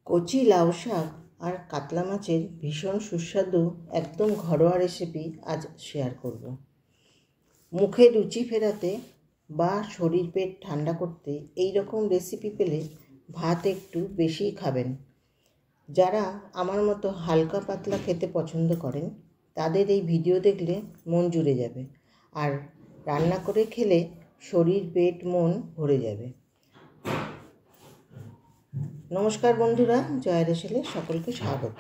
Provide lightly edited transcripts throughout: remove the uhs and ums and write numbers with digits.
কচি লাউ শাক আর কাতলা মাছের ভীষণ সুস্বাদু একদম ঘরোয়া রেসিপি আজ শেয়ার করব। মুখে রুচি ফেরাতে বা শরীর পেট ঠান্ডা করতে এই রকম রেসিপি পেলে ভাত একটু বেশিই খাবেন। যারা আমার মতো হালকা পাতলা খেতে পছন্দ করেন তাদের এই ভিডিও দেখলে মন জুড়ে যাবে, আর রান্না করে খেলে শরীর পেট মন ভরে যাবে। নমস্কার বন্ধুরা, জয়া রেসেলে সকলকে স্বাগত।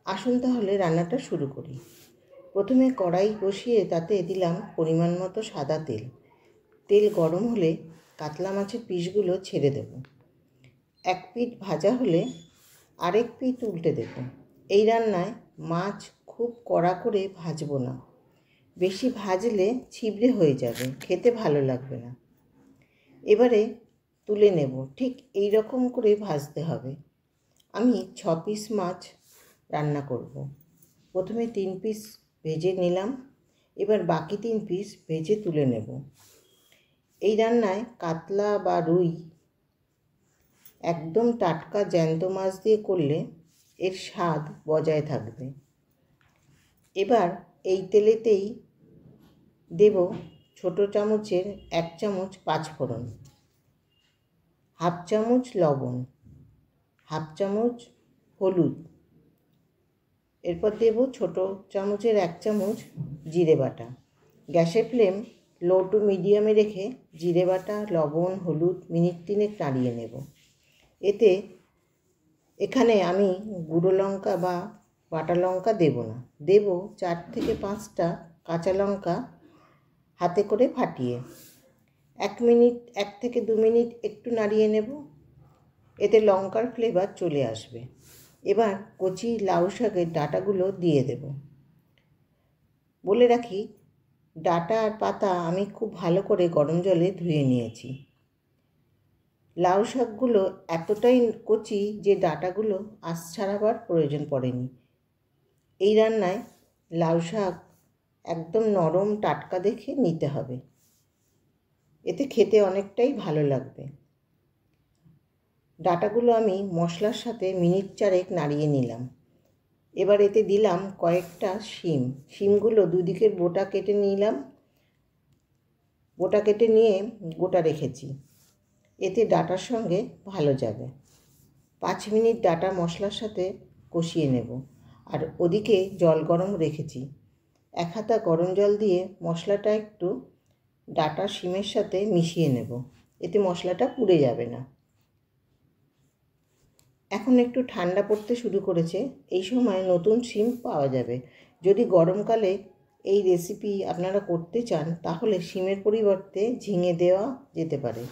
আসুন তাহলে রান্নাটা শুরু করি। প্রথমে কড়াই বসিয়ে তাতে দিলাম পরিমাণ মতো সাদা তেল। তেল গরম হলে কাতলা মাছের পিসগুলো ছেড়ে দেব। এক পিঠ ভাজা হলে আরেক পিঠ উল্টে দেব। এই রান্নায় মাছ খুব কড়া করে ভাজবো না, বেশি ভাজলে ছিবড়ে হয়ে যাবে, খেতে ভালো লাগবে না। এবারে তুলে নেব। ঠিক এই রকম করে ভাজতে হবে। আমি 6 পিস মাছ রান্না করব। প্রথমে 3 পিস ভেজে নিলাম, এবার বাকি 3 পিস ভেজে তুলে নেব। এই রান্নায় কাতলা বা রুই একদম টাটকা জ্যান্ত মাছ দিয়ে করলে এর স্বাদ বজায় থাকবে। এবার এই তেলেতেই দেব ছোট চামচের 1 চামচ 5 ফোড়ন, হাফ চামচ লবণ, হাফ চামচ হলুদ। এরপর দেব ছোট চামচের 1 চামচ জিরে বাটা। গ্যাসের ফ্লেম লো টু মিডিয়ামে রেখে জিরে বাটা, লবণ, হলুদ মিনিট 3 নাড়িয়ে নেব। এখানে আমি গুঁড়ো লঙ্কা বা বাটা লঙ্কা দেব না, দেব 4 থেকে 5টা কাঁচা লঙ্কা হাতে করে ফাটিয়ে। 1 থেকে 2 মিনিট একটু নাড়িয়ে নেব, এতে লঙ্কার ফ্লেভার চলে আসবে। এবার কচি লাউ শাকের ডাঁটাগুলো দিয়ে দেব। বলে রাখি, ডাঁটা আর পাতা আমি খুব ভালো করে গরম জলে ধুয়ে নিয়েছি। লাউ শাকগুলো এতটাই কচি যে ডাঁটাগুলো আঁশ ছাড়াবার প্রয়োজন পড়েনি। এই রান্নায় লাউ শাক একদম নরম টাটকা দেখে নিতে হবে, এতে খেতে অনেকটাই ভালো লাগবে। ডাঁটাগুলো আমি মশলার সাথে মিনিট 4 নাড়িয়ে নিলাম। এবার এতে দিলাম কয়েকটা শিম। শিমগুলো দুদিকের বোটা কেটে নিলাম, বোটা কেটে নিয়ে গোটা রেখেছি, এতে ডাঁটার সঙ্গে ভালো যাবে। 5 মিনিট ডাঁটা মশলার সাথে কষিয়ে নেব। আর ওদিকে জল গরম রেখেছি। 1 হাতা গরম জল দিয়ে মশলাটা একটু ডাঁটা শিমের সাথে মিশিয়ে নেব, এতে মশলাটা পুড়ে যাবে না। এখন একটু ঠান্ডা পড়তে শুরু করেছে, এই সময় নতুন শিম পাওয়া যাবে। যদি গরমকালে এই রেসিপি আপনারা করতে চান তাহলে শিমের পরিবর্তে ঝিঙে দেওয়া যেতে পারে,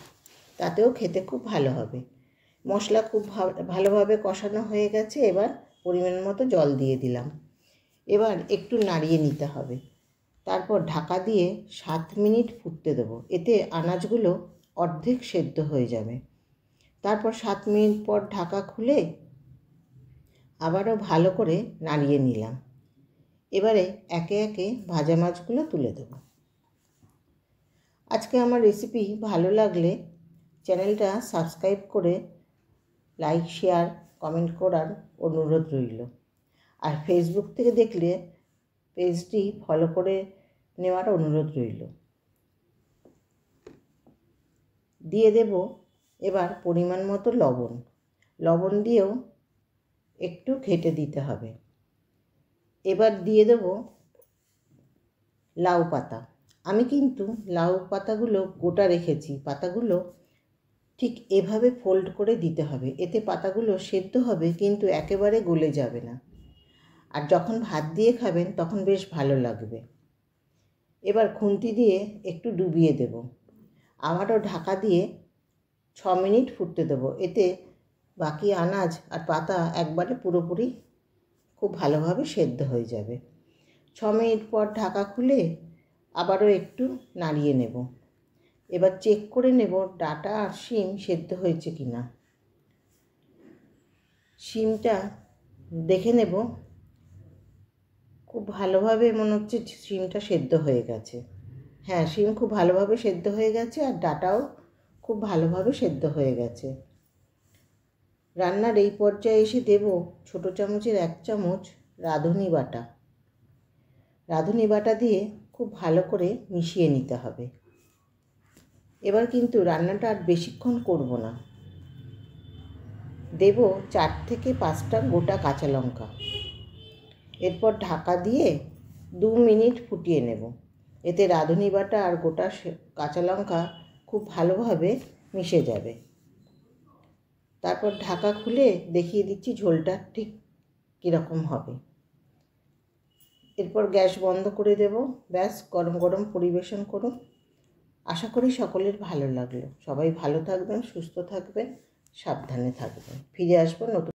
তাতেও খেতে খুব ভালো হবে। মশলা খুব ভালোভাবে কষানো হয়ে গেছে, এবার পরিমাণ মতো জল দিয়ে দিলাম। এবার একটু নাড়িয়ে নিতে হবে, তারপর ঢাকা দিয়ে 7 মিনিট ফুটতে দেবো, এতে আনাজগুলো অর্ধেক সেদ্ধ হয়ে যাবে। তারপর 7 মিনিট পর ঢাকা খুলে আবারও ভালো করে নাড়িয়ে নিলাম। এবারে একে একে ভাজা মাছগুলো তুলে দেব। আজকে আমার রেসিপি ভালো লাগলে চ্যানেলটা সাবস্ক্রাইব করে লাইক, শেয়ার, কমেন্ট করার অনুরোধ রইল। আর ফেসবুক থেকে দেখলে পেজটি ফলো করে নেওয়ার অনুরোধ রইল। দিয়ে দেব এবার পরিমাণ মতো লবণ। লবণ দিয়েও একটু ঘেঁটে দিতে হবে। এবার দিয়ে দেব লাউ পাতা। আমি কিন্তু লাউ পাতাগুলো গোটা রেখেছি। পাতাগুলো ঠিক এভাবে ফোল্ড করে দিতে হবে, এতে পাতাগুলো সেদ্ধ হবে কিন্তু একেবারে গলে যাবে না, আর যখন ভাত দিয়ে খাবেন তখন বেশ ভালো লাগবে। এবার খুন্তি দিয়ে একটু ডুবিয়ে দেব। আবারও ঢাকা দিয়ে 6 মিনিট ফুটতে দেবো, এতে বাকি আনাজ আর পাতা একবারে পুরোপুরি খুব ভালোভাবে সেদ্ধ হয়ে যাবে। 6 মিনিট পর ঢাকা খুলে আবারও একটু নাড়িয়ে নেব। এবার চেক করে নেব ডাঁটা আর শিম সেদ্ধ হয়েছে কিনা। শিমটা দেখে নেব, খুব ভালোভাবে মনে হচ্ছে শিমটা সেদ্ধ হয়ে গেছে। হ্যাঁ, শিম খুব ভালোভাবে সেদ্ধ হয়ে গেছে আর ডাঁটাও খুব ভালোভাবে সেদ্ধ হয়ে গেছে। রান্নার এই পর্যায়ে এসে দেব ছোটো চামচের 1 চামচ রাঁধুনি বাটা। রাঁধুনি বাটা দিয়ে খুব ভালো করে মিশিয়ে নিতে হবে। এবার কিন্তু রান্নাটা আর বেশিক্ষণ করব না। দেব 4 থেকে 5টা গোটা কাঁচা লঙ্কা। এরপর ঢাকা দিয়ে 2 মিনিট ফুটিয়ে নেব। এতে রাঁধুনি বাটা আর গোটা কাঁচা লঙ্কা খুব ভালোভাবে মিশে যাবে। তারপর ঢাকা খুলে দেখিয়ে দিচ্ছি ঝোলটা ঠিক কীরকম হবে। এরপর গ্যাস বন্ধ করে দেব। ব্যাস, গরম গরম পরিবেশন করুন। আশা করি সকলের ভালো লাগলো। সবাই ভালো থাকবেন, সুস্থ থাকবেন, সাবধানে থাকবেন। ফিরে আসবো নতুন